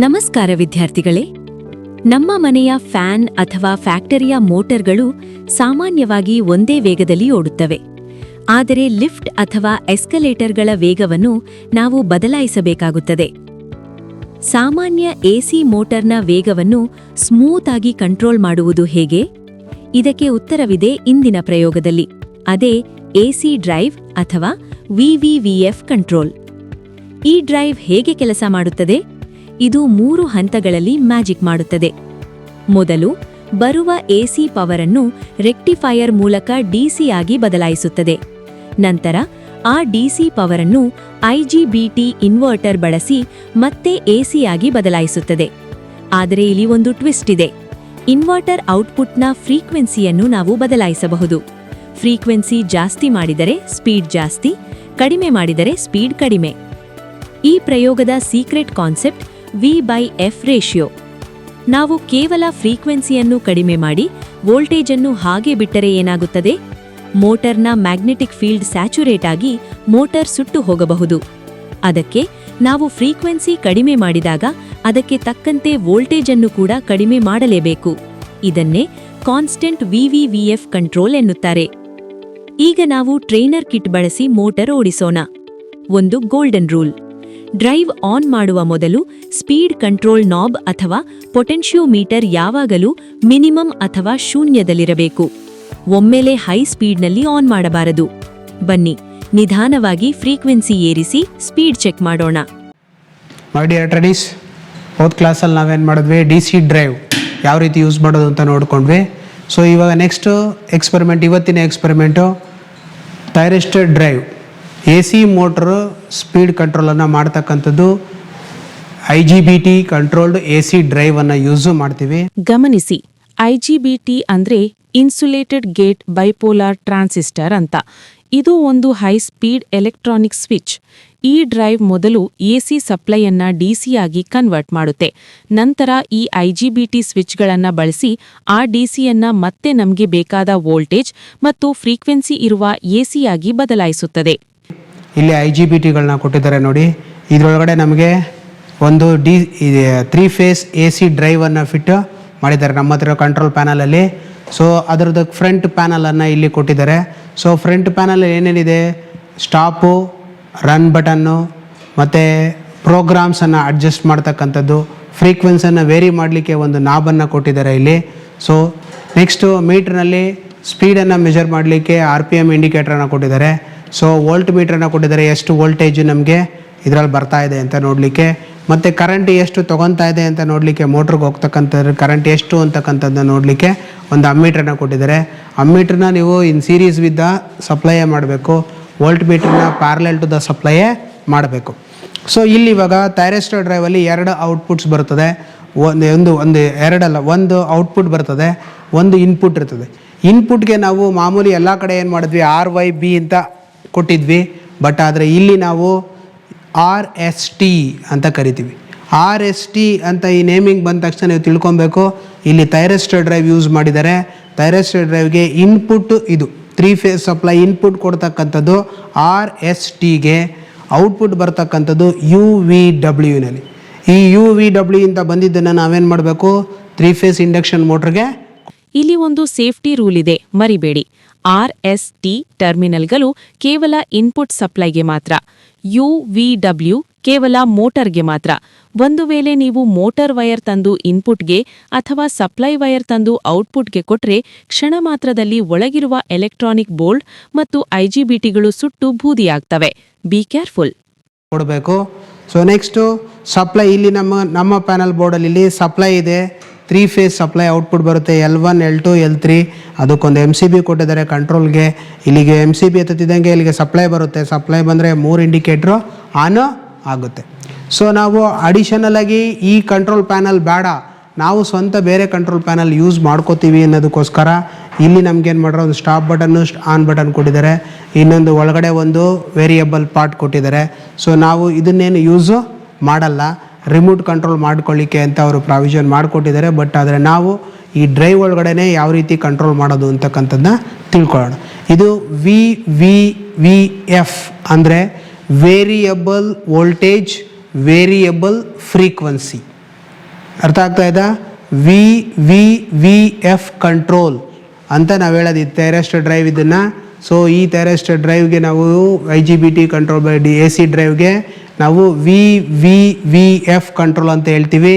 ನಮಸ್ಕಾರ ವಿದ್ಯಾರ್ಥಿಗಳೇ. ನಮ್ಮ ಮನೆಯ ಫ್ಯಾನ್ ಅಥವಾ ಫ್ಯಾಕ್ಟರಿಯ ಮೋಟರ್ಗಳು ಸಾಮಾನ್ಯವಾಗಿ ಒಂದೇ ವೇಗದಲ್ಲಿ ಓಡುತ್ತವೆ. ಆದರೆ ಲಿಫ್ಟ್ ಅಥವಾ ಎಸ್ಕಲೇಟರ್ಗಳ ವೇಗವನ್ನು ನಾವು ಬದಲಾಯಿಸಬೇಕಾಗುತ್ತದೆ. ಸಾಮಾನ್ಯ ಎಸಿ ಮೋಟರ್ನ ವೇಗವನ್ನು ಸ್ಮೂತ್ ಆಗಿ ಕಂಟ್ರೋಲ್ ಮಾಡುವುದು ಹೇಗೆ? ಇದಕ್ಕೆ ಉತ್ತರವಿದೆ ಇಂದಿನ ಪ್ರಯೋಗದಲ್ಲಿ. ಅದೇ ಎಸಿ ಡ್ರೈವ್ ಅಥವಾ ವಿವಿವಿಎಫ್ ಕಂಟ್ರೋಲ್. ಈ ಡ್ರೈವ್ ಹೇಗೆ ಕೆಲಸ ಮಾಡುತ್ತದೆ? ಇದು 3 ಹಂತಗಳಲ್ಲಿ ಮ್ಯಾಜಿಕ್ ಮಾಡುತ್ತದೆ. ಮೊದಲು ಬರುವ ಎಸಿ ಪವರ್ ಅನ್ನು ರೆಕ್ಟಿಫೈಯರ್ ಮೂಲಕ ಡಿಸಿ ಆಗಿ ಬದಲಾಯಿಸುತ್ತದೆ. ನಂತರ ಆ ಡಿಸಿ ಪವರ್ ಅನ್ನು ಐಜಿಬಿಟಿ ಇನ್ವರ್ಟರ್ ಬಳಸಿ ಮತ್ತೆ ಎಸಿ ಆಗಿ ಬದಲಾಯಿಸುತ್ತದೆ. ಆದರೆ ಇಲ್ಲಿ ಒಂದು ಟ್ವಿಸ್ಟ್ ಇದೆ. ಇನ್ವರ್ಟರ್ ಔಟ್ಪುಟ್ನ ಫ್ರೀಕ್ವೆನ್ಸಿಯನ್ನು ನಾವು ಬದಲಾಯಿಸಬಹುದು. ಫ್ರೀಕ್ವೆನ್ಸಿ ಜಾಸ್ತಿ ಮಾಡಿದರೆ ಸ್ಪೀಡ್ ಜಾಸ್ತಿ, ಕಡಿಮೆ ಮಾಡಿದರೆ ಸ್ಪೀಡ್ ಕಡಿಮೆ. ಈ ಪ್ರಯೋಗದ ಸೀಕ್ರೆಟ್ ಕಾನ್ಸೆಪ್ಟ್ V/F ರೇಷಿಯೋ. ನಾವು ಕೇವಲ ಫ್ರೀಕ್ವೆನ್ಸಿಯನ್ನು ಕಡಿಮೆ ಮಾಡಿ ವೋಲ್ಟೇಜ್ ಅನ್ನು ಹಾಗೆ ಬಿಟ್ಟರೆ ಏನಾಗುತ್ತದೆ? ಮೋಟರ್ನ ಮ್ಯಾಗ್ನೆಟಿಕ್ ಫೀಲ್ಡ್ ಸ್ಯಾಚುರೇಟ್ ಆಗಿ ಮೋಟರ್ ಸುಟ್ಟು ಹೋಗಬಹುದು. ಅದಕ್ಕೆ ನಾವು ಫ್ರೀಕ್ವೆನ್ಸಿ ಕಡಿಮೆ ಮಾಡಿದಾಗ ಅದಕ್ಕೆ ತಕ್ಕಂತೆ ವೋಲ್ಟೇಜ್ ಅನ್ನು ಕೂಡ ಕಡಿಮೆ ಮಾಡಲೇಬೇಕು. ಇದನ್ನೇ ಕಾನ್ಸ್ಟೆಂಟ್ ವಿವಿವಿಎಫ್ ಕಂಟ್ರೋಲ್ ಎನ್ನುತ್ತಾರೆ. ಈಗ ನಾವು ಟ್ರೈನರ್ ಕಿಟ್ ಬಳಸಿ ಮೋಟರ್ ಓಡಿಸೋಣ. ಒಂದು ಗೋಲ್ಡನ್ ರೂಲ್: ಡ್ರೈವ್ ಆನ್ ಮಾಡುವ ಮೊದಲು ಸ್ಪೀಡ್ ಕಂಟ್ರೋಲ್ ನಾಬ್ ಅಥವಾ ಪೊಟೆನ್ಷಿಯೋಮೀಟರ್ ಯಾವಾಗಲೂ ಮಿನಿಮಮ್ ಅಥವಾ ಶೂನ್ಯದಲ್ಲಿರಬೇಕು. ಒಮ್ಮೆಲೆ ಹೈ ಸ್ಪೀಡ್ನಲ್ಲಿ ಆನ್ ಮಾಡಬಾರದು. ಬನ್ನಿ ನಿಧಾನವಾಗಿ ಫ್ರೀಕ್ವೆನ್ಸಿ ಏರಿಸಿ ಸ್ಪೀಡ್ ಚೆಕ್ ಮಾಡೋಣ. ಮೈ ಡಿಯರ್ ಟ್ರೆಡೀಸ್, ಹೋದ ಕ್ಲಾಸಲ್ಲಿ ನಾವೇನು ಮಾಡಿದ್ವಿ? DC ಡ್ರೈವ್ ಯಾವ ರೀತಿ ಯೂಸ್ ಮಾಡೋದು ಅಂತ ನೋಡ್ಕೊಂಡ್ವಿ. ಸೊ ಇವಾಗ ನೆಕ್ಸ್ಟ್ ಎಕ್ಸ್ಪೆರಿಮೆಂಟ್, ಇವತ್ತಿನ experiment thyristor drive. AC motor speed ಕಂಟ್ರೋಲನ್ನು ಮಾಡ್ತಕ್ಕಂಥದ್ದು IGBT ಕಂಟ್ರೋಲ್ಡ್ AC ಡ್ರೈವನ್ನು ಯೂಸು ಮಾಡ್ತೀವಿ. ಗಮನಿಸಿ, IGBT ಅಂದ್ರೆ ಇನ್ಸುಲೇಟೆಡ್ ಗೇಟ್ ಬೈಪೋಲಾರ್ ಟ್ರಾನ್ಸಿಸ್ಟರ್ ಅಂತ. ಇದು ಒಂದು ಹೈ ಸ್ಪೀಡ್ ಎಲೆಕ್ಟ್ರಾನಿಕ್ ಸ್ವಿಚ್. ಈ ಡ್ರೈವ್ ಮೊದಲು AC ಸಪ್ಲೈಯನ್ನ DC ಆಗಿ ಕನ್ವರ್ಟ್ ಮಾಡುತ್ತೆ. ನಂತರ ಈ IGBT ಸ್ವಿಚ್ಗಳನ್ನು ಬಳಸಿ ಆ DCಯನ್ನ ಮತ್ತೆ ನಮಗೆ ಬೇಕಾದ ವೋಲ್ಟೇಜ್ ಮತ್ತು ಫ್ರೀಕ್ವೆನ್ಸಿ ಇರುವ AC ಆಗಿ ಬದಲಾಯಿಸುತ್ತದೆ. ಇಲ್ಲಿ IGBTಗಳನ್ನ ಕೊಟ್ಟಿದ್ದಾರೆ ನೋಡಿ. ಇದರೊಳಗಡೆ ನಮಗೆ ಒಂದು 3 ಫೇಸ್ AC ಡ್ರೈವನ್ನು ಫಿಟ್ ಮಾಡಿದ್ದಾರೆ ನಮ್ಮ ಹತ್ರ ಕಂಟ್ರೋಲ್ ಪ್ಯಾನಲಲ್ಲಿ. ಸೊ ಅದರದ್ದು ಫ್ರಂಟ್ ಪ್ಯಾನಲನ್ನು ಇಲ್ಲಿ ಕೊಟ್ಟಿದ್ದಾರೆ. ಸೊ ಫ್ರಂಟ್ ಪ್ಯಾನಲ್ ಏನೇನಿದೆ? ಸ್ಟಾಪು, ರನ್ ಬಟನ್ನು, ಮತ್ತು ಪ್ರೋಗ್ರಾಮ್ಸನ್ನು ಅಡ್ಜಸ್ಟ್ ಮಾಡ್ತಕ್ಕಂಥದ್ದು, ಫ್ರೀಕ್ವೆನ್ಸನ್ನು ವೇರಿ ಮಾಡಲಿಕ್ಕೆ ಒಂದು ನಾಬನ್ನು ಕೊಟ್ಟಿದ್ದಾರೆ ಇಲ್ಲಿ. ಸೊ ನೆಕ್ಸ್ಟು ಮೀಟ್ರ್ನಲ್ಲಿ ಸ್ಪೀಡನ್ನು ಮೆಜರ್ ಮಾಡಲಿಕ್ಕೆ RPM ಇಂಡಿಕೇಟ್ರನ್ನು ಕೊಟ್ಟಿದ್ದಾರೆ. ಸೊ ವೋಲ್ಟ್ ಮೀಟ್ರನ್ನು ಕೊಟ್ಟಿದ್ದಾರೆ, ಎಷ್ಟು ವೋಲ್ಟೇಜ್ ನಮಗೆ ಇದರಲ್ಲಿ ಬರ್ತಾ ಇದೆ ಅಂತ ನೋಡಲಿಕ್ಕೆ. ಮತ್ತು ಕರೆಂಟ್ ಎಷ್ಟು ತೊಗೊತಾ ಇದೆ ಅಂತ ನೋಡಲಿಕ್ಕೆ, ಮೋಟ್ರಿಗೆ ಹೋಗ್ತಕ್ಕಂಥದ್ದು ಕರೆಂಟ್ ಎಷ್ಟು ಅಂತಕ್ಕಂಥದ್ದನ್ನ ನೋಡಲಿಕ್ಕೆ ಒಂದು ಅಮ್ಮೀಟ್ರನ್ನ ಕೊಟ್ಟಿದ್ದಾರೆ. ಅಮ್ಮೀಟ್ರನ್ನ ನೀವು ಇನ್ ಸೀರೀಸ್ ವಿತ್ ದ ಸಪ್ಲೈಯೇ ಮಾಡಬೇಕು. ವೋಲ್ಟ್ ಮೀಟ್ರನ್ನ ಪ್ಯಾರಲಲ್ ಟು ದ ಸಪ್ಲೈಯೇ ಮಾಡಬೇಕು. ಸೊ ಇಲ್ಲಿ ಇವಾಗ ಥೈರಿಸ್ಟರ್ ಡ್ರೈವಲ್ಲಿ 2 ಔಟ್ಪುಟ್ಸ್ ಬರ್ತದೆ. ಒಂದು ಔಟ್ಪುಟ್ ಬರ್ತದೆ, ಒಂದು ಇನ್ಪುಟ್ ಇರ್ತದೆ. ಇನ್ಪುಟ್ಗೆ ನಾವು ಮಾಮೂಲಿ ಎಲ್ಲ ಕಡೆ ಏನು ಮಾಡಿದ್ವಿ? RYB ಅಂತ ಕೊಟ್ಟಿದ್ವಿ. ಬಟ್ ಆದರೆ ಇಲ್ಲಿ ನಾವು RST ಅಂತ ಕರಿತೀವಿ. RST ಅಂತ ಈ ನೇಮಿಂಗ್ ಬಂದ ತಕ್ಷಣ ನೀವು ತಿಳ್ಕೊಬೇಕು, ಇಲ್ಲಿ ಥೈರಿಸ್ಟರ್ ಡ್ರೈವ್ ಯೂಸ್ ಮಾಡಿದ್ದಾರೆ. ಥೈರಿಸ್ಟರ್ ಡ್ರೈವ್ಗೆ ಇನ್ಪುಟ್ ಇದು 3 ಫೇಸ್ ಸಪ್ಲೈ ಇನ್ಪುಟ್ ಕೊಡ್ತಕ್ಕಂಥದ್ದು RSTಗೆ. ಔಟ್ಪುಟ್ ಬರ್ತಕ್ಕಂಥದ್ದು UVWನಲ್ಲಿ. ಈ UVW ಇಂದ ಬಂದಿದ್ದನ್ನು ನಾವೇನು ಮಾಡಬೇಕು? 3 ಫೇಸ್ ಇಂಡಕ್ಷನ್ ಮೋಟ್ರಿಗೆ. ಇಲ್ಲಿ ಒಂದು ಸೇಫ್ಟಿ ರೂಲ್ ಇದೆ, ಮರಿಬೇಡಿ. RST ಟರ್ಮಿನಲ್ಗಳು ಕೇವಲ ಇನ್ಪುಟ್ ಸಪ್ಲೈಗೆ ಮಾತ್ರ, UVW ಕೇವಲ ಮೋಟರ್ಗೆ ಮಾತ್ರ. ಒಂದು ವೇಳೆ ನೀವು ಮೋಟರ್ ವೈರ್ ತಂದು ಇನ್ಪುಟ್ಗೆ ಅಥವಾ ಸಪ್ಲೈ ವೈರ್ ತಂದು ಔಟ್ಪುಟ್ಗೆ ಕೊಟ್ರೆ ಕ್ಷಣ ಮಾತ್ರದಲ್ಲಿ ಒಳಗಿರುವ ಎಲೆಕ್ಟ್ರಾನಿಕ್ ಬೋಲ್ಡ್ ಮತ್ತು IGBTಗಳು ಸುಟ್ಟು ಬೂದಿಯಾಗ್ತವೆ. ಬಿ ಕೇರ್ಫುಲ್ ಕೊಡಬೇಕು. So next supply. ಇಲ್ಲಿ ನಮ್ಮ ಪ್ಯಾನಲ್ ಬೋರ್ಡಲ್ಲಿ ಇಲ್ಲಿ ಸಪ್ಲೈ ಇದೆ. 3 ಫೇಸ್ ಸಪ್ಲೈ ಔಟ್ಪುಟ್ ಬರುತ್ತೆ, L1, L2, L3. ಅದಕ್ಕೊಂದು MCB ಕೊಟ್ಟಿದ್ದಾರೆ ಕಂಟ್ರೋಲ್ಗೆ. ಇಲ್ಲಿಗೆ MCB ಎತ್ತಿದಂಗೆ ಇಲ್ಲಿಗೆ ಸಪ್ಲೈ ಬರುತ್ತೆ. ಸಪ್ಲೈ ಬಂದರೆ 3 ಇಂಡಿಕೇಟ್ರು ಆನ್ ಆಗುತ್ತೆ. ಸೊ ನಾವು ಅಡಿಷನಲ್ ಆಗಿ ಈ ಕಂಟ್ರೋಲ್ ಪ್ಯಾನಲ್ ಬೇಡ, ನಾವು ಸ್ವಂತ ಬೇರೆ ಕಂಟ್ರೋಲ್ ಪ್ಯಾನಲ್ ಯೂಸ್ ಮಾಡ್ಕೋತೀವಿ ಅನ್ನೋದಕ್ಕೋಸ್ಕರ ಇಲ್ಲಿ ನಮ್ಗೇನು ಮಾಡ್ರೆ ಒಂದು ಸ್ಟಾಪ್ ಬಟನ್ನು ಆನ್ ಬಟನ್ ಕೊಟ್ಟಿದ್ದಾರೆ. ಇನ್ನೊಂದು ಒಳಗಡೆ ಒಂದು ವೇರಿಯಬಲ್ ಪಾರ್ಟ್ ಕೊಟ್ಟಿದ್ದಾರೆ. ಸೊ ನಾವು ಇದನ್ನೇನು ಯೂಸು ಮಾಡಲ್ಲ, ರಿಮೋಟ್ ಕಂಟ್ರೋಲ್ ಮಾಡ್ಕೊಳ್ಳಿಕ್ಕೆ ಅಂತ ಅವರು ಪ್ರಾವಿಷನ್ ಮಾಡಿಕೊಟ್ಟಿದ್ದಾರೆ. ಬಟ್ ಆದರೆ ನಾವು ಈ ಡ್ರೈವ್ ಒಳಗಡೆ ಯಾವ ರೀತಿ ಕಂಟ್ರೋಲ್ ಮಾಡೋದು ಅಂತಕ್ಕಂಥದ್ದನ್ನ ತಿಳ್ಕೊಳ್ಳೋಣ. ಇದು VVVF ಅಂದರೆ ವೇರಿಯಬಲ್ ವೋಲ್ಟೇಜ್ ವೇರಿಯಬಲ್ ಫ್ರೀಕ್ವೆನ್ಸಿ. ಅರ್ಥ ಆಗ್ತಾ ಇದೆ? V V V F control ಅಂತ ನಾವು ಹೇಳೋದು ಈ ಥೈರಿಸ್ಟರ್ ಡ್ರೈವ್ ಇದನ್ನು. ಸೊ ಈ ಥೈರಿಸ್ಟರ್ ಡ್ರೈವ್ಗೆ ನಾವು IGBT ಕಂಟ್ರೋಲ್ ಬೈ AC ಡ್ರೈವ್ಗೆ ನಾವು V V V F control ಅಂತ ಹೇಳ್ತೀವಿ.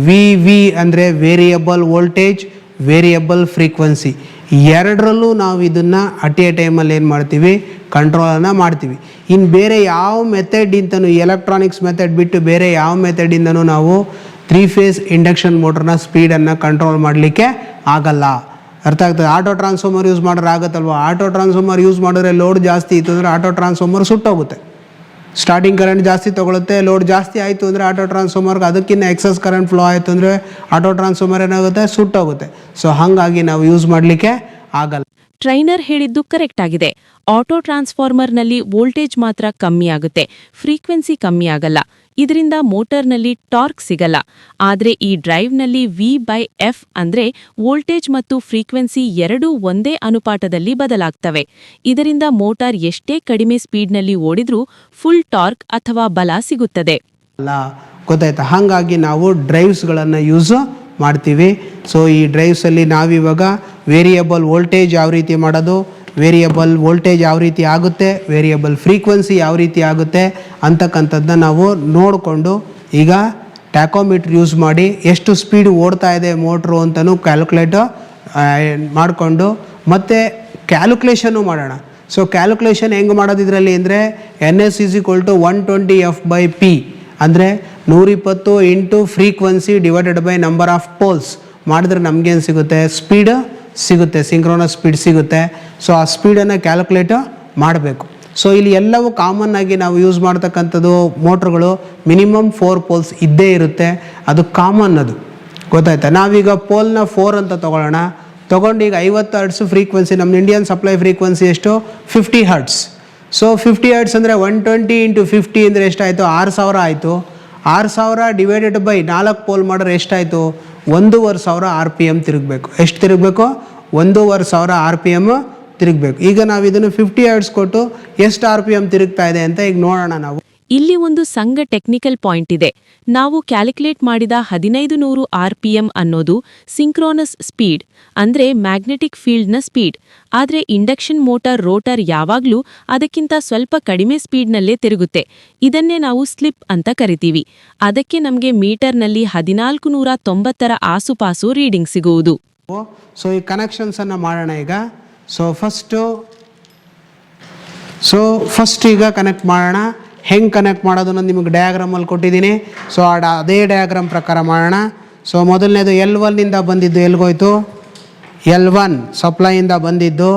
ವಿ ವಿ ಅಂದರೆ ವೇರಿಯಬಲ್ ವೋಲ್ಟೇಜ್, ವೇರಿಯಬಲ್ ಫ್ರೀಕ್ವೆನ್ಸಿ, ಎರಡರಲ್ಲೂ ನಾವು ಇದನ್ನು ಅಟ್ ಎ ಟೈಮಲ್ಲಿ ಏನು ಮಾಡ್ತೀವಿ, ಕಂಟ್ರೋಲನ್ನು ಮಾಡ್ತೀವಿ. ಇನ್ನು ಬೇರೆ ಯಾವ ಮೆಥಡಿಂದನೂ, ಎಲೆಕ್ಟ್ರಾನಿಕ್ಸ್ ಮೆಥಡ್ ಬಿಟ್ಟು ಬೇರೆ ಯಾವ ಮೆಥಡಿಂದನೂ ನಾವು 3 ಫೇಸ್ ಇಂಡಕ್ಷನ್ ಮೋಟ್ರನ್ನ ಸ್ಪೀಡನ್ನು ಕಂಟ್ರೋಲ್ ಮಾಡಲಿಕ್ಕೆ ಆಗಲ್ಲ. ಅರ್ಥ ಆಗ್ತದೆ? ಆಟೋ ಟ್ರಾನ್ಸ್ಫಾರ್ಮರ್ ಯೂಸ್ ಮಾಡಿದ್ರೆ ಆಗುತ್ತಲ್ವ? ಆಟೋ ಟ್ರಾನ್ಸ್ಫಾರ್ಮರ್ ಯೂಸ್ ಮಾಡಿದ್ರೆ ಲೋಡ್ ಜಾಸ್ತಿ ಇತ್ತು ಅಂದರೆ ಆಟೋ ಟ್ರಾನ್ಸ್ಫಾರ್ಮರ್ ಸುಟ್ಟೋಗುತ್ತೆ. ಸ್ಟಾರ್ಟಿಂಗ್ ಕರೆಂಟ್ ಜಾಸ್ತಿ ತೊಗೊಳುತ್ತೆ, ಲೋಡ್ ಜಾಸ್ತಿ ಆಯಿತು ಅಂದರೆ ಆಟೋ ಟ್ರಾನ್ಸ್ಫಾರ್ಮರ್ಗೆ ಅದಕ್ಕಿಂತ ಎಕ್ಸಸ್ ಕರೆಂಟ್ ಫ್ಲೋ ಆಯಿತು ಅಂದರೆ ಆಟೋ ಟ್ರಾನ್ಸ್ಫಾರ್ಮರ್ ಏನಾಗುತ್ತೆ, ಸುಟ್ಟೋಗುತ್ತೆ. ಸೊ ಹಾಗಾಗಿ ನಾವು ಯೂಸ್ ಮಾಡಲಿಕ್ಕೆ ಆಗಲ್ಲ. ಟ್ರೈನರ್ ಹೇಳಿದ್ದು ಕರೆಕ್ಟ್ ಆಗಿದೆ. ಆಟೋ ಟ್ರಾನ್ಸ್ಫಾರ್ಮರ್ನಲ್ಲಿ ವೋಲ್ಟೇಜ್ ಮಾತ್ರ ಕಮ್ಮಿ ಆಗುತ್ತೆ, ಫ್ರೀಕ್ವೆನ್ಸಿ ಕಮ್ಮಿ ಆಗಲ್ಲ. ಇದರಿಂದ ಮೋಟರ್ನಲ್ಲಿ ಟಾರ್ಕ್ ಸಿಗಲ್ಲ. ಆದರೆ ಈ ಡ್ರೈವ್ನಲ್ಲಿ V/F ಅಂದ್ರೆ ವೋಲ್ಟೇಜ್ ಮತ್ತು ಫ್ರೀಕ್ವೆನ್ಸಿ ಎರಡೂ ಒಂದೇ ಅನುಪಾತದಲ್ಲಿ ಬದಲಾಗ್ತವೆ. ಇದರಿಂದ ಮೋಟಾರ್ ಎಷ್ಟೇ ಕಡಿಮೆ ಸ್ಪೀಡ್ನಲ್ಲಿ ಓಡಿದ್ರೂ ಫುಲ್ ಟಾರ್ಕ್ ಅಥವಾ ಬಲ ಸಿಗುತ್ತದೆ. ಅಲ್ಲ, ಗೊತ್ತಾಯ್ತಾ? ಹಾಗಾಗಿ ನಾವು ಡ್ರೈವ್ಸ್ಗಳನ್ನು ಯೂಸ್ ಮಾಡ್ತೀವಿ. ಸೊ ಈ ಡ್ರೈವ್ಸಲ್ಲಿ ನಾವಿವಾಗ ವೇರಿಯಬಲ್ ವೋಲ್ಟೇಜ್ ಯಾವ ರೀತಿ ಮಾಡೋದು, ವೇರಿಯಬಲ್ ವೋಲ್ಟೇಜ್ ಯಾವ ರೀತಿ ಆಗುತ್ತೆ, ವೇರಿಯಬಲ್ ಫ್ರೀಕ್ವೆನ್ಸಿ ಯಾವ ರೀತಿ ಆಗುತ್ತೆ ಅಂತಕ್ಕಂಥದ್ದನ್ನ ನಾವು ನೋಡಿಕೊಂಡು ಈಗ ಟ್ಯಾಕೋಮೀಟ್ರ್ ಯೂಸ್ ಮಾಡಿ ಎಷ್ಟು ಸ್ಪೀಡ್ ಓಡ್ತಾ ಇದೆ ಮೋಟ್ರು ಅಂತಲೂ ಕ್ಯಾಲ್ಕುಲೇಟ್ ಮಾಡಿಕೊಂಡು ಮತ್ತು ಕ್ಯಾಲ್ಕುಲೇಷನ್ನು ಮಾಡೋಣ. ಸೊ ಕ್ಯಾಲ್ಕುಲೇಷನ್ ಹೆಂಗೆ ಮಾಡೋದು ಇದರಲ್ಲಿ ಅಂದರೆ NS = 120F/P ಅಂದರೆ 120 into frequency divided by number of poles ಮಾಡಿದ್ರೆ ನಮಗೇನು ಸಿಗುತ್ತೆ, ಸ್ಪೀಡ್ ಸಿಗುತ್ತೆ, ಸಿಂಕ್ರೋನಸ್ ಸ್ಪೀಡ್ ಸಿಗುತ್ತೆ. ಸೊ ಆ ಸ್ಪೀಡನ್ನು ಕ್ಯಾಲ್ಕುಲೇಟ್ ಮಾಡಬೇಕು. ಸೊ ಇಲ್ಲಿ ಎಲ್ಲವೂ ಕಾಮನ್ ಆಗಿ ನಾವು ಯೂಸ್ ಮಾಡ್ತಕ್ಕಂಥದ್ದು ಮೋಟ್ರುಗಳು ಮಿನಿಮಮ್ 4 ಪೋಲ್ಸ್ ಇದ್ದೇ ಇರುತ್ತೆ, ಅದು ಕಾಮನ್, ಅದು ಗೊತ್ತಾಯ್ತಾ? ನಾವೀಗ ಪೋಲ್ನ 4 ಅಂತ ತೊಗೊಂಡು ಈಗ 50 ಹರ್ಟ್ಸ್ ಫ್ರೀಕ್ವೆನ್ಸಿ, ನಮ್ಮ ಇಂಡಿಯನ್ ಸಪ್ಲೈ ಫ್ರೀಕ್ವೆನ್ಸಿ ಎಷ್ಟು, 50 ಹರ್ಟ್ಸ್. ಸೊ 50 ಹರ್ಟ್ಸ್ ಅಂದರೆ 120 ಇಂಟು 50 ಅಂದರೆ ಎಷ್ಟಾಯಿತು, 6000 ಆಯಿತು. 6000 ಡಿವೈಡೆಡ್ ಬೈ 4 ಪೋಲ್ ಮಾಡಿದ್ರೆ ಎಷ್ಟಾಯಿತು, 1500 RPM ತಿರುಗಬೇಕು. ಎಷ್ಟು ತಿರುಗಬೇಕು, 1500 RPM ತಿರುಗಬೇಕು. ಈಗ ನಾವು ಇದನ್ನು 50 ಹರ್ಟ್ಸ್ ಕೊಟ್ಟು ಎಷ್ಟು RPM ತಿರುಗ್ತಾ ಇದೆ ಅಂತ ಈಗ ನೋಡೋಣ ನಾವು. ಇಲ್ಲಿ ಒಂದು ಸಂಘ ಟೆಕ್ನಿಕಲ್ ಪಾಯಿಂಟ್ ಇದೆ. ನಾವು ಕ್ಯಾಲ್ಕುಲೇಟ್ ಮಾಡಿದ 1500 RPM ಅನ್ನೋದು ಸಿಂಕ್ರೋನಸ್ ಸ್ಪೀಡ್, ಅಂದ್ರೆ ಮ್ಯಾಗ್ನೆಟಿಕ್ ಫೀಲ್ಡ್ನ ಸ್ಪೀಡ್. ಆದರೆ ಇಂಡಕ್ಷನ್ ಮೋಟಾರ್ ರೋಟರ್ ಯಾವಾಗ್ಲೂ ಅದಕ್ಕಿಂತ ಸ್ವಲ್ಪ ಕಡಿಮೆ ಸ್ಪೀಡ್ನಲ್ಲೇ ತಿರುಗುತ್ತೆ. ಇದನ್ನೇ ನಾವು ಸ್ಲಿಪ್ ಅಂತ ಕರಿತೀವಿ. ಅದಕ್ಕೆ ನಮಗೆ ಮೀಟರ್ನಲ್ಲಿ 1490 ಆಸುಪಾಸು ರೀಡಿಂಗ್ ಸಿಗುವುದು. ಸೊ ಈ ಕನೆಕ್ಷನ್ಸನ್ನು ಮಾಡೋಣ ಈಗ. ಸೊ ಫಸ್ಟ್ ಈಗ ಕನೆಕ್ಟ್ ಮಾಡೋಣ. ಹೆಂಗೆ ಕನೆಕ್ಟ್ ಮಾಡೋದು ನಾನು ನಿಮಗೆ ಡಯಾಗ್ರಾಮಲ್ಲಿ ಕೊಟ್ಟಿದ್ದೀನಿ. ಸೊ ಅದೇ ಡಯಾಗ್ರಾಮ್ ಪ್ರಕಾರ ಮಾಡೋಣ. ಸೊ ಮೊದಲನೇದು L1 ಬಂದಿದ್ದು ಎಲ್ಲಿಗೋಯ್ತು, L1 ಸಪ್ಲೈಯಿಂದ ಬಂದಿದ್ದು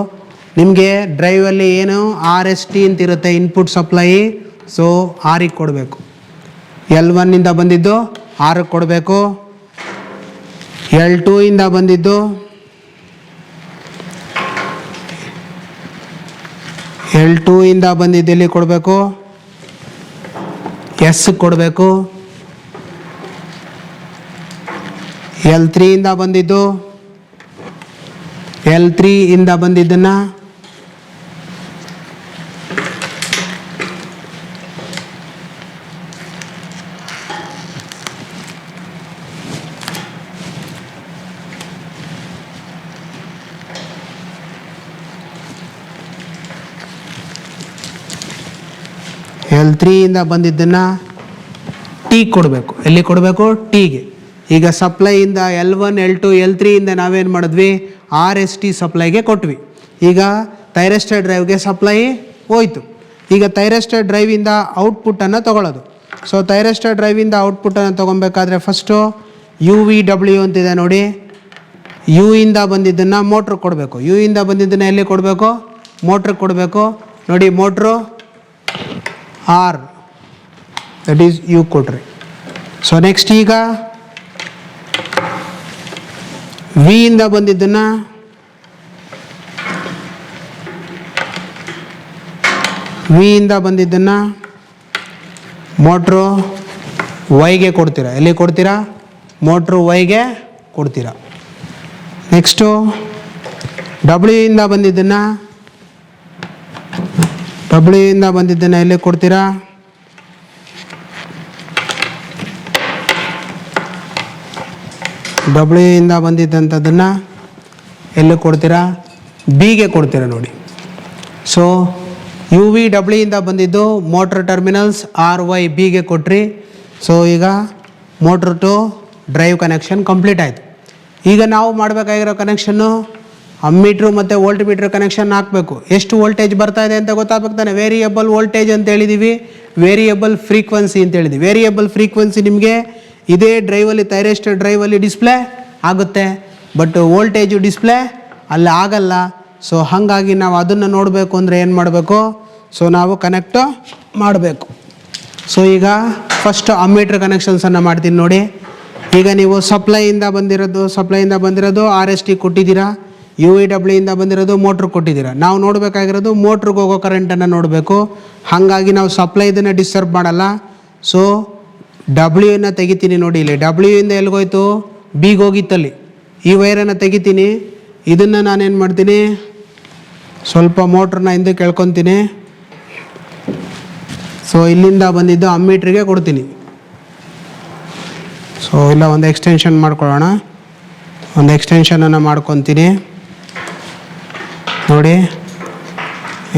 ನಿಮಗೆ ಡ್ರೈವಲ್ಲಿ ಏನು RST ಅಂತಿರುತ್ತೆ, ಇನ್ಪುಟ್ ಸಪ್ಲೈ. ಸೊ ಆರಿಗೆ ಕೊಡಬೇಕು. L1 ಬಂದಿದ್ದು 6ಕ್ಕೆ ಕೊಡಬೇಕು. L2 ಬಂದಿದ್ದು ಎಲ್ಲಿ ಕೊಡಬೇಕು, S ಕೊಡಬೇಕು. L3 ಬಂದಿದ್ದು L3 ಬಂದಿದ್ದನ್ನು L3 ಬಂದಿದ್ದನ್ನು T ಕೊಡಬೇಕು. ಎಲ್ಲಿ ಕೊಡಬೇಕು, Tಗೆ. ಈಗ ಸಪ್ಲೈಯಿಂದ L1 L2 L3 ನಾವೇನು ಮಾಡಿದ್ವಿ, RST ಸಪ್ಲೈಗೆ ಕೊಟ್ವಿ. ಈಗ ಥೈರಿಸ್ಟರ್ ಡ್ರೈವ್ಗೆ ಸಪ್ಲೈ ಹೋಯ್ತು. ಈಗ ಥೈರಿಸ್ಟರ್ ಡ್ರೈವಿಂದ ಔಟ್ಪುಟ್ಟನ್ನು ತೊಗೊಳ್ಳೋದು. ಸೊ ಥೈರಿಸ್ಟರ್ ಡ್ರೈವಿಂದ ಔಟ್ಪುಟ್ಟನ್ನು ತೊಗೊಬೇಕಾದ್ರೆ ಫಸ್ಟು UVW ಅಂತಿದೆ ನೋಡಿ, U ಬಂದಿದ್ದನ್ನು ಮೋಟ್ರ್ ಕೊಡಬೇಕು. U ಬಂದಿದ್ದನ್ನು ಎಲ್ಲಿ ಕೊಡಬೇಕು, ಮೋಟ್ರಿಗೆ ಕೊಡಬೇಕು. ನೋಡಿ motor R, that is U ಕೊಟ್ರಿ. ಸೊ ನೆಕ್ಸ್ಟ್ ಈಗ V ಬಂದಿದ್ದನ್ನು ಮೋಟ್ರು Yಗೆ ಕೊಡ್ತೀರಾ. ಎಲ್ಲಿ ಕೊಡ್ತೀರಾ, ಮೋಟ್ರು Yಗೆ ಕೊಡ್ತೀರಾ. ನೆಕ್ಸ್ಟು W ಬಂದಿದ್ದನ್ನು ಎಲ್ಲಿ ಕೊಡ್ತೀರಾ, ಡಬ್ಲ್ಯೂ ಇಂದ ಬಂದಿದ್ದಂಥದ್ದನ್ನು ಎಲ್ಲಿ ಕೊಡ್ತೀರಾ, ಬಿಗೆ ಕೊಡ್ತೀರಾ ನೋಡಿ. ಸೊ ಯು ವಿ ಡಬ್ಲ್ಯೂ ಇಂದ ಬಂದಿದ್ದು ಮೋಟ್ರ್ ಟರ್ಮಿನಲ್ಸ್ RY ಬಿಗೆ ಕೊಟ್ರಿ. ಸೊ ಈಗ motor to drive connection complete ಆಯಿತು. ಈಗ ನಾವು ಮಾಡಬೇಕಾಗಿರೋ ಕನೆಕ್ಷನ್ನು ಅಮ್ಮೀಟ್ರು ಮತ್ತು ವೋಲ್ಟ್ ಮೀಟ್ರ್ ಕನೆಕ್ಷನ್ ಹಾಕಬೇಕು. ಎಷ್ಟು ವೋಲ್ಟೇಜ್ ಬರ್ತಾ ಇದೆ ಅಂತ ಗೊತ್ತಾಗಬೇಕು ತಾನೆ. ವೇರಿಯಬಲ್ ವೋಲ್ಟೇಜ್ ಅಂತ ಹೇಳಿದ್ದೀವಿ, ವೇರಿಯಬಲ್ ಫ್ರೀಕ್ವೆನ್ಸಿ ಅಂತ ಹೇಳಿದ್ವಿ. ವೇರಿಯಬಲ್ ಫ್ರೀಕ್ವೆನ್ಸಿ ನಿಮಗೆ ಇದೇ ಡ್ರೈವಲ್ಲಿ ಥೈರಿಸ್ಟರ್ ಡ್ರೈವಲ್ಲಿ ಡಿಸ್ಪ್ಲೇ ಆಗುತ್ತೆ, ಬಟ್ ವೋಲ್ಟೇಜು ಡಿಸ್ಪ್ಲೇ ಅಲ್ಲಿ ಆಗಲ್ಲ. ಸೊ ಹಾಗಾಗಿ ನಾವು ಅದನ್ನು ನೋಡಬೇಕು ಅಂದರೆ ಏನು ಮಾಡಬೇಕು, ಸೊ ನಾವು ಕನೆಕ್ಟ್ ಮಾಡಬೇಕು. ಸೊ ಈಗ ಫಸ್ಟ್ ಅಮ್ಮೀಟ್ರ್ ಕನೆಕ್ಷನ್ಸನ್ನು ಮಾಡ್ತೀನಿ ನೋಡಿ. ಈಗ ನೀವು ಸಪ್ಲೈಯಿಂದ ಬಂದಿರೋದು RST ಕೊಟ್ಟಿದ್ದೀರಾ, UVW ಇಂದ ಬಂದಿರೋದು ಮೋಟ್ರ್ ಕೊಟ್ಟಿದ್ದೀರಾ. ನಾವು ನೋಡಬೇಕಾಗಿರೋದು ಮೋಟ್ರಿಗೆ ಹೋಗೋ ಕರೆಂಟನ್ನು ನೋಡಬೇಕು. ಹಾಗಾಗಿ ನಾವು ಸಪ್ಲೈ ಇದನ್ನು ಡಿಸ್ಟರ್ಬ್ ಮಾಡಲ್ಲ. ಸೊ ಡಬ್ಲ್ಯೂನ ತೆಗಿತೀನಿ ನೋಡಿ. ಇಲ್ಲಿ ಡಬ್ಲ್ಯೂ ಇಂದ ಎಲ್ಲಿಗೋಯ್ತು, ಬಿಗೆ ಹೋಗಿತ್ತಲ್ಲಿ. ಈ ವೈರನ್ನು ತೆಗಿತೀನಿ. ಇದನ್ನು ನಾನೇನು ಮಾಡ್ತೀನಿ, ಸ್ವಲ್ಪ ಮೋಟ್ರನ್ನ ಹಿಂದೆ ಕೆಳ್ಕೊತೀನಿ. ಸೊ ಇಲ್ಲಿಂದ ಬಂದಿದ್ದು ಅಮ್ಮೀಟ್ರಿಗೆ ಕೊಡ್ತೀನಿ. ಸೊ ಇಲ್ಲ ಒಂದು ಎಕ್ಸ್ಟೆನ್ಷನ್ ಮಾಡ್ಕೊಳ್ಳೋಣ. ಒಂದು ಎಕ್ಸ್ಟೆನ್ಷನನ್ನು ಮಾಡ್ಕೊತೀನಿ ನೋಡಿ.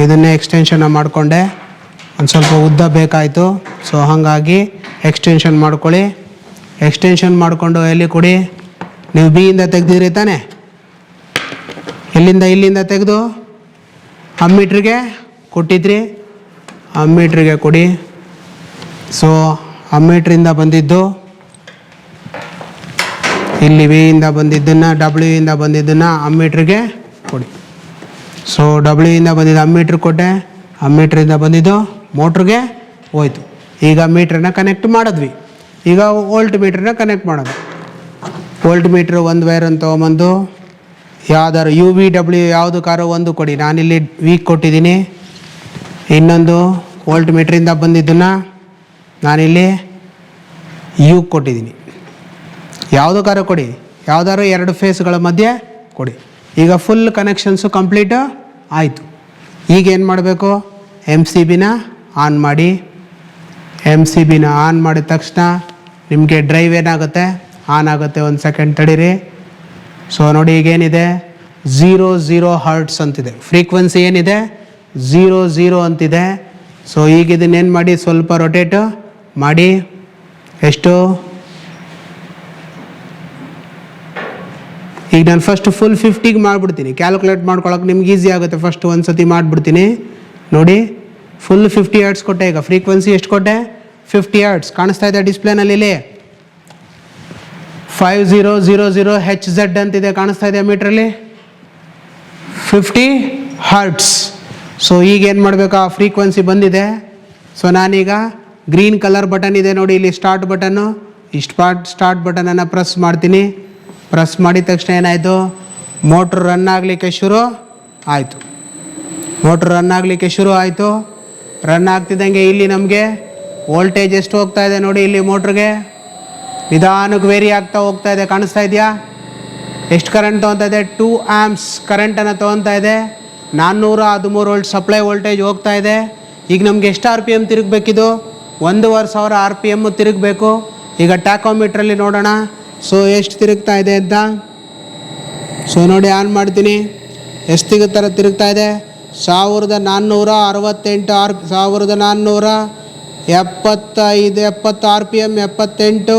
ಇದನ್ನೇ ಎಕ್ಸ್ಟೆನ್ಷನ್ನ ಮಾಡಿಕೊಂಡೆ, ಒಂದು ಸ್ವಲ್ಪ ಉದ್ದ ಬೇಕಾಯಿತು. ಸೊ ಹಾಗಾಗಿ ಎಕ್ಸ್ಟೆನ್ಷನ್ ಮಾಡ್ಕೊಳ್ಳಿ. ಎಕ್ಸ್ಟೆನ್ಷನ್ ಮಾಡಿಕೊಂಡು ಎಲ್ಲಿ ಕೊಡಿ, ನೀವು ಬಿಯಿಂದ ತೆಗ್ದಿರಿ ತಾನೆ, ಇಲ್ಲಿಂದ ತೆಗೆದು ಅಮ್ಮೀಟ್ರಿಗೆ ಕೊಟ್ಟಿದ್ರಿ, ಅಮ್ಮೀಟ್ರಿಗೆ ಕೊಡಿ. ಸೊ ಅಮ್ಮೀಟ್ರಿಂದ ಬಂದಿದ್ದು ಇಲ್ಲಿ ವಿಯಿಂದ ಬಂದಿದ್ದನ್ನು, ಡಬ್ಲ್ಯೂ ಇಂದ ಬಂದಿದ್ದನ್ನು ಅಮ್ಮೀಟ್ರಿಗೆ ಕೊಡಿ. ಸೊ ಡಬ್ಲ್ಯೂ ಇಂದ ಬಂದಿದ್ದು ಅಮ್ಮೀಟ್ರ್ ಕೊಟ್ಟೆ, ಅಮ್ಮೀಟ್ರಿಂದ ಬಂದಿದ್ದು ಮೋಟ್ರಿಗೆ ಹೋಯ್ತು. ಈಗ ಮೀಟ್ರನ್ನ ಕನೆಕ್ಟ್ ಮಾಡಿದ್ವಿ. ಈಗ ವೋಲ್ಟ್ ಮೀಟ್ರನ್ನ ಕನೆಕ್ಟ್ ಮಾಡೋದು. ವೋಲ್ಟ್ ಮೀಟ್ರ್ ಒಂದು ವೈರನ್ನು ತೊಗೊಂಬಂದು ಯಾವ್ದಾದ್ರು UVW ಯಾವುದು ಕಾರೋ ಒಂದು ಕೊಡಿ. ನಾನಿಲ್ಲಿ ವೀಕ್ ಕೊಟ್ಟಿದ್ದೀನಿ. ಇನ್ನೊಂದು ವೋಲ್ಟ್ ಮೀಟ್ರಿಂದ ಬಂದಿದ್ದನ್ನು ನಾನಿಲ್ಲಿ ಯು ಕೊಟ್ಟಿದ್ದೀನಿ. ಯಾವುದು ಕಾರೋ ಕೊಡಿ, ಯಾವ್ದಾದ್ರು ಎರಡು ಫೇಸ್ಗಳ ಮಧ್ಯೆ ಕೊಡಿ. ಈಗ ಫುಲ್ ಕನೆಕ್ಷನ್ಸು ಕಂಪ್ಲೀಟ್ ಆಯಿತು. ಈಗ ಏನು ಮಾಡಬೇಕು, MCBನ ಆನ್ ಮಾಡಿ. MCBನ ಆನ್ ಮಾಡಿದ ತಕ್ಷಣ ನಿಮಗೆ ಡ್ರೈವ್ ಏನಾಗುತ್ತೆ, ಆನ್ ಆಗುತ್ತೆ. ಒಂದು ಸೆಕೆಂಡ್ ತಡೀರಿ. ಸೊ ನೋಡಿ ಈಗೇನಿದೆ 00 ಹರ್ಟ್ಸ್ ಅಂತಿದೆ. ಫ್ರೀಕ್ವೆನ್ಸಿ ಏನಿದೆ 00 ಅಂತಿದೆ. ಸೊ ಈಗ ಇದನ್ನೇನು ಮಾಡಿ, ಸ್ವಲ್ಪ ರೊಟೇಟ್ ಮಾಡಿ. ಎಷ್ಟು, ಈಗ ನಾನು ಫಸ್ಟ್ ಫುಲ್ 50ಗೆ ಮಾಡಿಬಿಡ್ತೀನಿ. ಕ್ಯಾಲ್ಕುಲೇಟ್ ಮಾಡ್ಕೊಳಕ್ಕೆ ನಿಮ್ಗೆ ಈಸಿ ಆಗುತ್ತೆ. ಫಸ್ಟ್ ಒಂದು ಸತಿ ಮಾಡಿಬಿಡ್ತೀನಿ ನೋಡಿ. ಫುಲ್ 50 ಹರ್ಟ್ಸ್ ಕೊಟ್ಟೆ. ಈಗ ಫ್ರೀಕ್ವೆನ್ಸಿ ಎಷ್ಟು ಕೊಟ್ಟೆ, 50 ಹರ್ಟ್ಸ್ ಕಾಣಿಸ್ತಾ ಇದೆ ಡಿಸ್ಪ್ಲೇನಲ್ಲಿ. ಇಲ್ಲಿ 5000 HZ ಅಂತಿದೆ, ಕಾಣಿಸ್ತಾ ಇದೆ ಮೀಟ್ರಲ್ಲಿ, 50 ಹರ್ಟ್ಸ್. ಸೊ ಈಗ ಏನು ಮಾಡಬೇಕು, ಆ ಫ್ರೀಕ್ವೆನ್ಸಿ ಬಂದಿದೆ. ಸೊ ನಾನೀಗ ಗ್ರೀನ್ ಕಲರ್ ಬಟನ್ ಇದೆ ನೋಡಿ ಇಲ್ಲಿ, ಸ್ಟಾರ್ಟ್ ಬಟನ್ನು. ಈ ಸ್ಟಾರ್ಟ್ ಬಟನನ್ನು ಪ್ರೆಸ್ ಮಾಡ್ತೀನಿ. ಪ್ರೆಸ್ ಮಾಡಿದ ತಕ್ಷಣ ಏನಾಯಿತು, ಮೋಟ್ರ್ ರನ್ ಆಗಲಿಕ್ಕೆ ಶುರು ಆಯಿತು. ಮೋಟ್ರ್ ರನ್ ಆಗಲಿಕ್ಕೆ ಶುರು ಆಯಿತು. ರನ್ ಆಗ್ತಿದ್ದಂಗೆ ಇಲ್ಲಿ ನಮಗೆ ವೋಲ್ಟೇಜ್ ಎಷ್ಟು ಹೋಗ್ತಾ ಇದೆ ನೋಡಿ. ಇಲ್ಲಿ ಮೋಟ್ರಿಗೆ ನಿಧಾನಕ್ಕೆ ವೇರಿ ಆಗ್ತಾ ಹೋಗ್ತಾ ಇದೆ, ಕಾಣಿಸ್ತಾ ಇದೆಯಾ. ಎಷ್ಟು ಕರೆಂಟ್ ತೊಗೊತಾ ಇದೆ, 2 ಆಂಪ್ಸ್ ಕರೆಂಟನ್ನು ತೊಗೊತಾ ಇದೆ. 413 ವೋಲ್ಟ್ ಸಪ್ಲೈ ವೋಲ್ಟೇಜ್ ಹೋಗ್ತಾ ಇದೆ. ಈಗ ನಮಗೆ ಎಷ್ಟು RPM ತಿರುಗಬೇಕಿದು, 1500 RPM ತಿರುಗಬೇಕು. ಈಗ ಟ್ಯಾಕೋಮೀಟ್ರಲ್ಲಿ ನೋಡೋಣ ಸೊ ಎಷ್ಟು ತಿರುಗ್ತಾ ಇದೆ ಅಂತ. ಸೊ ನೋಡಿ ಆನ್ ಮಾಡ್ತೀನಿ. ಎಷ್ಟು ಥರ ತಿರುಗ್ತಾ ಇದೆ, 1468 1475 70 RPM, 78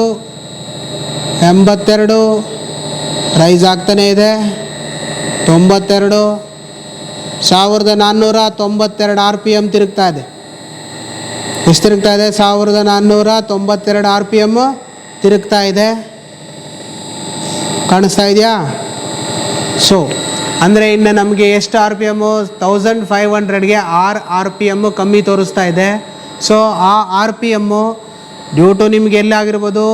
82 ರೈಸ್ ಆಗ್ತಾನೆ ಇದೆ. 92 1492 RPM ತಿರುಗ್ತಾ ಇದೆ. ಎಷ್ಟು ತಿರುಗ್ತಾ ಇದೆ, 1492 RPM ತಿರುಗ್ತಾ ಇದೆ. ಕಾಣಿಸ್ತಾ ಇದೆಯಾ. ಸೊ ಅಂದರೆ ಇನ್ನು ನಮಗೆ ಎಷ್ಟು RPM, 1500ಗೆ 6 RPM ಕಮ್ಮಿ ತೋರಿಸ್ತಾ ಇದೆ. ಸೊ ಆ RPM ಡ್ಯೂ ಟು ನಿಮ್ಗೆ ಎಲ್ಲಿ ಆಗಿರ್ಬೋದು,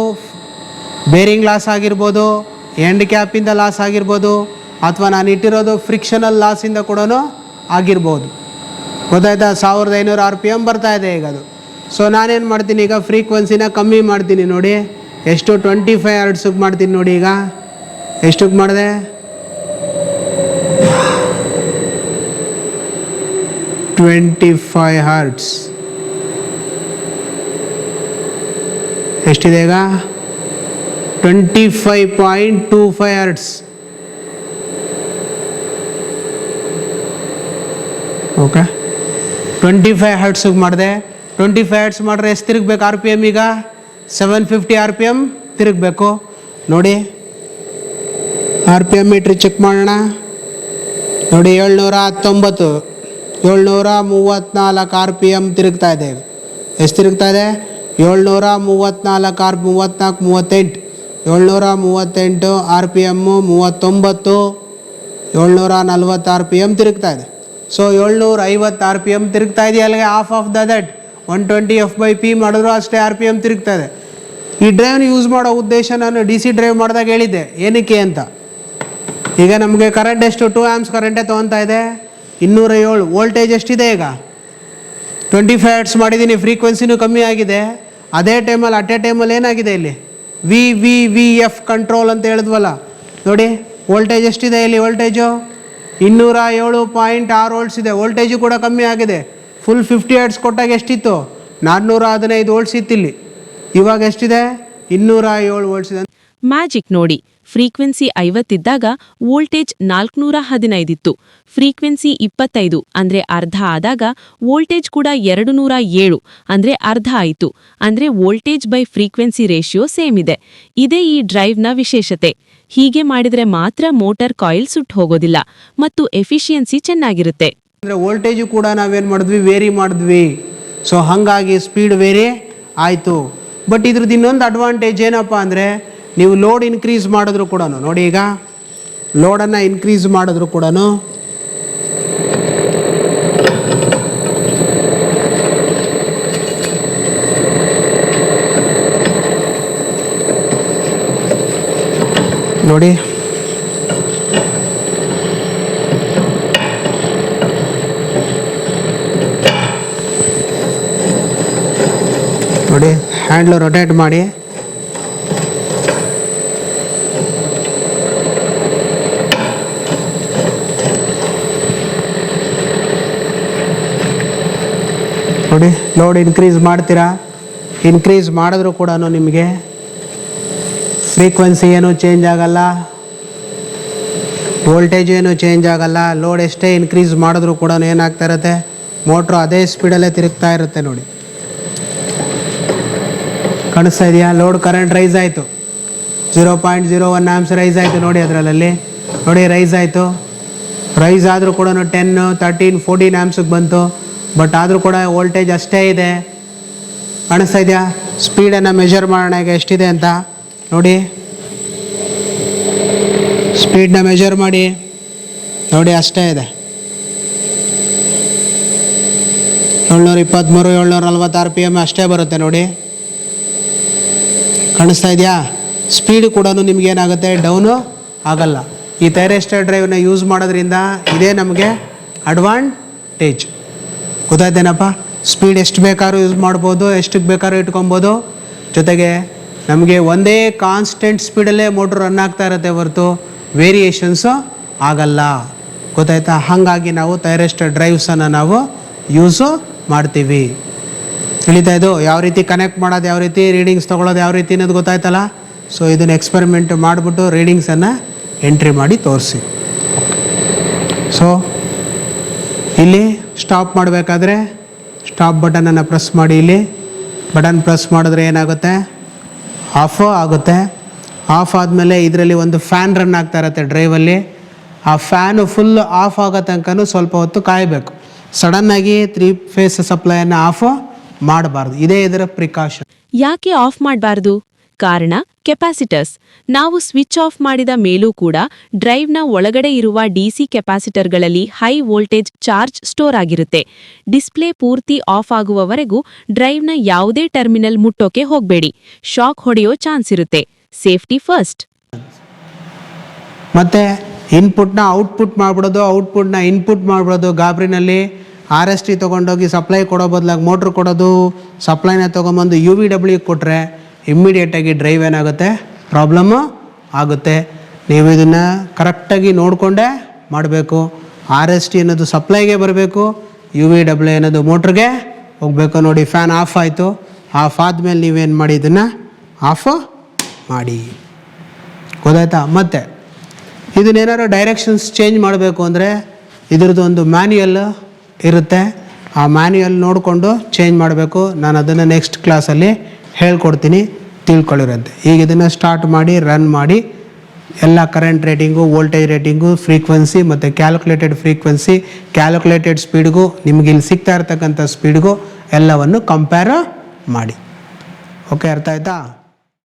ಬೇರಿಂಗ್ ಲಾಸ್ ಆಗಿರ್ಬೋದು, ಎಂಡ್ ಕ್ಯಾಪಿಂದ ಲಾಸ್ ಆಗಿರ್ಬೋದು, ಅಥವಾ ನಾನು ಇಟ್ಟಿರೋದು ಫ್ರಿಕ್ಷನಲ್ ಲಾಸಿಂದ ಕೂಡ ಆಗಿರ್ಬೋದು. ಗೊತ್ತಾಯ್ತಾ, 1500 RPM ಬರ್ತಾ ಇದೆ ಈಗ ಅದು. ಸೊ ನಾನೇನು ಮಾಡ್ತೀನಿ, ಈಗ ಫ್ರೀಕ್ವೆನ್ಸಿನ ಕಮ್ಮಿ ಮಾಡ್ತೀನಿ ನೋಡಿ. ಎಷ್ಟು, 25 ಹರ್ಟ್ಸಿಗೆ ಮಾಡ್ತೀನಿ ನೋಡಿ. ಈಗ ಎಷ್ಟಕ್ಕೆ ಮಾಡಿದೆ, 25 ಹರ್ಟ್ಸ್. ಎಷ್ಟಿದೆ ಈಗ, 25.25 ಹರ್ಟ್ಸ್. ಓಕೆ, 25 ಹರ್ಟ್ಸಿಗೆ ಮಾಡಿದೆ. 25 ಹರ್ಟ್ಸ್ ಮಾಡಿದ್ರೆ ಎಷ್ಟು ತಿರುಗಬೇಕು ಆರ್ ಪಿ ಎಮ್? ಈಗ 750 ಆರ್ ಪಿ ಎಮ್ ತಿರುಗಬೇಕು. ನೋಡಿ R P M meter check ಮಾಡೋಣ. ನೋಡಿ 719, 734 ಆರ್ ಪಿ ಎಮ್ ತಿರುಗ್ತಾ ಇದೆ. ಎಷ್ಟು ತಿರುಗ್ತಾ ಇದೆ? 734 34 38, 738 R P M, 39, 740 R P M ತಿರುಗ್ತಾ ಇದೆ. ಸೊ 750 ಆರ್ ಪಿ ಎಮ್ ತಿರುಗ್ತಾ ಇದೆಯಾ? ಅಲ್ಲಿಗೆ ಹಾಫ್ ಆಫ್ ದಟ್ 120 F/P ಮಾಡಿದ್ರು ಅಷ್ಟೇ ಆರ್ ಪಿ ಎಮ್ ತಿರುಗ್ತಾ ಇದೆ. ಈ ಡ್ರೈವ್ನ ಯೂಸ್ ಮಾಡೋ ಉದ್ದೇಶ ನಾನು ಡಿ ಸಿ ಡ್ರೈವ್ ಮಾಡಿದಾಗ ಹೇಳಿದ್ದೆ ಏನಕ್ಕೆ ಅಂತ. ಈಗ ನಮಗೆ ಕರೆಂಟ್ ಎಷ್ಟು? 2 ಆಂಪ್ಸ್ ಕರೆಂಟೇ ತೊಗೊತಾ ಇದೆ. 207 ವೋಲ್ಟೇಜ್ ಎಷ್ಟಿದೆ? ಈಗ 25 ಹರ್ಟ್ಸ್ ಮಾಡಿದ್ದೀನಿ, ಫ್ರೀಕ್ವೆನ್ಸಿನೂ ಕಮ್ಮಿ ಆಗಿದೆ. ಅದೇ ಟೈಮಲ್ಲಿ ಅಟ್ ಎ ಟೈಮಲ್ಲಿ ಏನಾಗಿದೆ ಇಲ್ಲಿ? ವಿ ಎಫ್ ಕಂಟ್ರೋಲ್ ಅಂತ ಹೇಳಿದ್ವಲ್ಲ. ನೋಡಿ ವೋಲ್ಟೇಜ್ ಎಷ್ಟಿದೆ ಇಲ್ಲಿ? ವೋಲ್ಟೇಜು 207.6 ವೋಲ್ಟ್ಸ್ ಇದೆ. ವೋಲ್ಟೇಜು ಕೂಡ ಕಮ್ಮಿ ಆಗಿದೆ. ಫುಲ್ 50 ಹರ್ಟ್ಸ್ ಕೊಟ್ಟಾಗ ಎಷ್ಟಿತ್ತು? 415 ವೋಲ್ಟ್ಸ್ ಇತ್ತು ಇಲ್ಲಿ. ಇವಾಗ ಎಷ್ಟಿದೆ? 207 ವೋಲ್ಟ್ಸ್ ಇದೆ. ಮ್ಯಾಜಿಕ್ ನೋಡಿ, ಫ್ರೀಕ್ವೆನ್ಸಿ 50 ಇದ್ದಾಗ ವೋಲ್ಟೇಜ್ 415 ಇತ್ತು. ಫ್ರೀಕ್ವೆನ್ಸಿ 25 ಅಂದ್ರೆ ಅರ್ಧ ಆದಾಗ ವೋಲ್ಟೇಜ್ ಕೂಡ 207 ಅಂದ್ರೆ ಅರ್ಧ ಆಯಿತು. ಅಂದ್ರೆ voltage by frequency ratio same ಇದೆ. ಇದೇ ಈ ಡ್ರೈವ್ನ ವಿಶೇಷತೆ. ಹೀಗೆ ಮಾಡಿದ್ರೆ ಮಾತ್ರ ಮೋಟಾರ್ ಕಾಯಿಲ್ ಸುಟ್ಟು ಹೋಗೋದಿಲ್ಲ ಮತ್ತು ಎಫಿಷಿಯನ್ಸಿ ಚೆನ್ನಾಗಿರುತ್ತೆ. ಅಂದರೆ ವೋಲ್ಟೇಜು ಕೂಡ ನಾವೇನು ಮಾಡಿದ್ವಿ? ವೇರಿ ಮಾಡಿದ್ವಿ. ಸೊ ಹಾಗಾಗಿ ಸ್ಪೀಡ್ ವೇರಿ ಆಯಿತು. ಬಟ್ ಇದ್ರದ್ದು ಇನ್ನೊಂದು ಅಡ್ವಾಂಟೇಜ್ ಏನಪ್ಪ ಅಂದರೆ, ನೀವು ಲೋಡ್ ಇನ್ಕ್ರೀಸ್ ಮಾಡಿದ್ರು ಕೂಡ, ನೋಡಿ ಈಗ ಲೋಡನ್ನು ಇನ್ಕ್ರೀಸ್ ಮಾಡಿದ್ರು ಕೂಡ ನೋಡಿ ನೋಡಿ ಹ್ಯಾಂಡ್ಲು ರೊಟೇಟ್ ಮಾಡಿ ನೋಡಿ ಲೋಡ್ ಇನ್ಕ್ರೀಸ್ ಮಾಡ್ತೀರಾ. ಇನ್ಕ್ರೀಸ್ ಮಾಡಿದ್ರು ಕೂಡ ನಿಮಗೆ ಫ್ರೀಕ್ವೆನ್ಸಿ ಏನೂ ಚೇಂಜ್ ಆಗಲ್ಲ, ವೋಲ್ಟೇಜ್ ಏನೂ ಚೇಂಜ್ ಆಗಲ್ಲ. ಲೋಡ್ ಎಷ್ಟೇ ಇನ್ಕ್ರೀಸ್ ಮಾಡಿದ್ರು ಕೂಡ ಏನಾಗ್ತಾ ಇರುತ್ತೆ? ಮೋಟ್ರು ಅದೇ ಸ್ಪೀಡಲ್ಲೇ ತಿರುಗ್ತಾ ಇರುತ್ತೆ. ನೋಡಿ ಕಾಣಿಸ್ತಾ ಇದೆಯಾ? ಲೋಡ್ ಕರೆಂಟ್ ರೈಸ್ ಆಯಿತು, 0.01 ಆಂಪ್ಸ್ ರೈಸ್ ಆಯಿತು. ನೋಡಿ ಅದರಲ್ಲಿ ನೋಡಿ ರೈಸ್ ಆಯಿತು. ರೈಸ್ ಆದರೂ ಕೂಡ 10, 13, 14 ಆಂಪ್ಸಿಗೆ ಬಂತು. ಬಟ್ ಆದರೂ ಕೂಡ ವೋಲ್ಟೇಜ್ ಅಷ್ಟೇ ಇದೆ. ಕಾಣಿಸ್ತಾ ಇದೆಯಾ? ಸ್ಪೀಡನ್ನು ಮೆಷರ್ ಮಾಡೋಣ ಈಗ ಎಷ್ಟಿದೆ ಅಂತ. ನೋಡಿ ಸ್ಪೀಡನ್ನ ಮೆಷರ್ ಮಾಡಿ. ನೋಡಿ ಅಷ್ಟೇ ಇದೆ, 723, 740 ಆರ್ ಪಿ ಎಮ್ ಅಷ್ಟೇ ಬರುತ್ತೆ. ನೋಡಿ ಕಾಣಿಸ್ತಾ ಇದೆಯಾ? ಸ್ಪೀಡ್ ಕೂಡ ನಿಮಗೇನಾಗುತ್ತೆ? ಡೌನು ಆಗಲ್ಲ. ಈ ಥೈರಿಸ್ಟರ್ ಡ್ರೈವ್ನ ಯೂಸ್ ಮಾಡೋದ್ರಿಂದ ಇದೇ ನಮಗೆ ಅಡ್ವಾಂಟೇಜ್. ಗೊತ್ತಾಯ್ತೇನಪ್ಪ? ಸ್ಪೀಡ್ ಎಷ್ಟು ಬೇಕಾದ್ರೂ ಯೂಸ್ ಮಾಡ್ಬೋದು, ಎಷ್ಟಕ್ಕೆ ಬೇಕಾದ್ರೂ ಇಟ್ಕೊಬೋದು. ಜೊತೆಗೆ ನಮಗೆ ಒಂದೇ ಕಾನ್ಸ್ಟೆಂಟ್ ಸ್ಪೀಡಲ್ಲೇ ಮೋಟ್ರ್ ರನ್ ಆಗ್ತಾ ಇರುತ್ತೆ ಹೊರತು ವೇರಿಯೇಷನ್ಸು ಆಗಲ್ಲ. ಗೊತ್ತಾಯ್ತಾ? ಹಾಗಾಗಿ ನಾವು ಥೈರಿಸ್ಟರ್ ಡ್ರೈವ್ಸನ್ನು ನಾವು ಯೂಸು ಮಾಡ್ತೀವಿ. ತಿಳಿತಾ ಇದು? ಯಾವ ರೀತಿ ಕನೆಕ್ಟ್ ಮಾಡೋದು, ಯಾವ ರೀತಿ ರೀಡಿಂಗ್ಸ್ ತೊಗೊಳೋದು, ಯಾವ ರೀತಿ ಅನ್ನೋದು ಗೊತ್ತಾಯ್ತಲ್ಲ. ಸೊ ಇದನ್ನು ಎಕ್ಸ್ಪೆರಿಮೆಂಟ್ ಮಾಡಿಬಿಟ್ಟು ರೀಡಿಂಗ್ಸನ್ನು ಎಂಟ್ರಿ ಮಾಡಿ ತೋರಿಸಿ. ಸೊ ಇಲ್ಲಿ ಸ್ಟಾಪ್ ಮಾಡಬೇಕಾದ್ರೆ ಸ್ಟಾಪ್ ಬಟನನ್ನು ಪ್ರೆಸ್ ಮಾಡಿ. ಇಲ್ಲಿ ಬಟನ್ ಪ್ರೆಸ್ ಮಾಡಿದ್ರೆ ಏನಾಗುತ್ತೆ? ಆಫ್ ಆಗುತ್ತೆ. ಆಫ್ ಆದಮೇಲೆ ಇದರಲ್ಲಿ ಒಂದು ಫ್ಯಾನ್ ರನ್ ಆಗ್ತಾ ಇರುತ್ತೆ ಡ್ರೈವಲ್ಲಿ. ಆ ಫ್ಯಾನು ಫುಲ್ ಆಫ್ ಆಗೋ ತನಕ ಸ್ವಲ್ಪ ಹೊತ್ತು ಕಾಯಬೇಕು. ಸಡನ್ನಾಗಿ 3 ಫೇಸ್ ಸಪ್ಲೈಯನ್ನು ಆಫ್ ಮಾಡಬಾರ್ದು. ಇದೇ ಇದರ ಪ್ರಿಕಾಷನ್. ಯಾಕೆ ಆಫ್ ಮಾಡಬಾರ್ದು? ಕಾರಣ ಕೆಪಾಸಿಟರ್ಸ್. ನಾವು ಸ್ವಿಚ್ ಆಫ್ ಮಾಡಿದ ಮೇಲೂ ಕೂಡ ಡ್ರೈವ್ನ ಒಳಗಡೆ ಇರುವ ಡಿಸಿ ಕೆಪಾಸಿಟರ್ಗಳಲ್ಲಿ ಹೈ ವೋಲ್ಟೇಜ್ ಚಾರ್ಜ್ ಸ್ಟೋರ್ ಆಗಿರುತ್ತೆ. ಡಿಸ್ಪ್ಲೇ ಪೂರ್ತಿ ಆಫ್ ಆಗುವವರೆಗೂ ಡ್ರೈವ್ನ ಯಾವುದೇ ಟರ್ಮಿನಲ್ ಮುಟ್ಟೋಕೆ ಹೋಗಬೇಡಿ. ಶಾಕ್ ಹೊಡೆಯೋ ಚಾನ್ಸ್ ಇರುತ್ತೆ. Safety first. ಮತ್ತೆ ಇನ್ಪುಟ್ನ ಔಟ್ಪುಟ್ ಮಾಡಿಬಿಡೋದು, ಔಟ್ಪುಟ್ನ ಇನ್ಪುಟ್ ಮಾಡಿಬಿಡೋದು. ಗಾಬರಿನಲ್ಲಿ RST ತೊಗೊಂಡೋಗಿ ಸಪ್ಲೈ ಕೊಡೋ ಬದಲಾಗಿ ಮೋಟ್ರ್ ಕೊಡೋದು, ಸಪ್ಲೈನ ತೊಗೊಂಬಂದು UVW ಕೊಟ್ಟರೆ ಇಮ್ಮಿಡಿಯೇಟಾಗಿ ಡ್ರೈವ್ ಏನಾಗುತ್ತೆ? ಪ್ರಾಬ್ಲಮ್ಮು ಆಗುತ್ತೆ. ನೀವು ಇದನ್ನು ಕರೆಕ್ಟಾಗಿ ನೋಡಿಕೊಂಡೇ ಮಾಡಬೇಕು. RST ಅನ್ನೋದು ಸಪ್ಲೈಗೆ ಬರಬೇಕು, UVW ಅನ್ನೋದು ಮೋಟ್ರಿಗೆ ಹೋಗಬೇಕು. ನೋಡಿ ಫ್ಯಾನ್ ಆಫ್ ಆಯಿತು. ಆಫ್ ಆದಮೇಲೆ ನೀವೇನು ಮಾಡಿ? ಇದನ್ನು ಆಫ್ ಮಾಡಿ. ಗೊತ್ತಾಯ್ತಾ? ಮತ್ತು ಇದನ್ನೇನಾದ್ರು ಡೈರೆಕ್ಷನ್ಸ್ ಚೇಂಜ್ ಮಾಡಬೇಕು ಅಂದರೆ ಇದ್ರದ್ದು ಒಂದು ಮ್ಯಾನ್ಯುಯಲ್ ಇರುತ್ತೆ, ಆ ಮ್ಯಾನ್ಯುಯಲ್ ನೋಡಿಕೊಂಡು ಚೇಂಜ್ ಮಾಡಬೇಕು. ನಾನು ಅದನ್ನು ನೆಕ್ಸ್ಟ್ ಕ್ಲಾಸಲ್ಲಿ ಹೇಳ್ಕೊಡ್ತೀನಿ, ತಿಳ್ಕೊಳ್ಳಿರಂತೆ. ಈಗ ಇದನ್ನು ಸ್ಟಾರ್ಟ್ ಮಾಡಿ ರನ್ ಮಾಡಿ ಎಲ್ಲ current rating, voltage rating, frequency ಮತ್ತು ಕ್ಯಾಲ್ಕುಲೇಟೆಡ್ ಫ್ರೀಕ್ವೆನ್ಸಿ, ಕ್ಯಾಲ್ಕುಲೇಟೆಡ್ ಸ್ಪೀಡ್ಗೂ ನಿಮಗೆ ಇಲ್ಲಿ ಸಿಗ್ತಾ ಇರ್ತಕ್ಕಂಥ ಸ್ಪೀಡ್ಗೂ ಎಲ್ಲವನ್ನು ಕಂಪೇರ್ ಮಾಡಿ. ಓಕೆ, ಅರ್ಥ ಆಯ್ತಾ?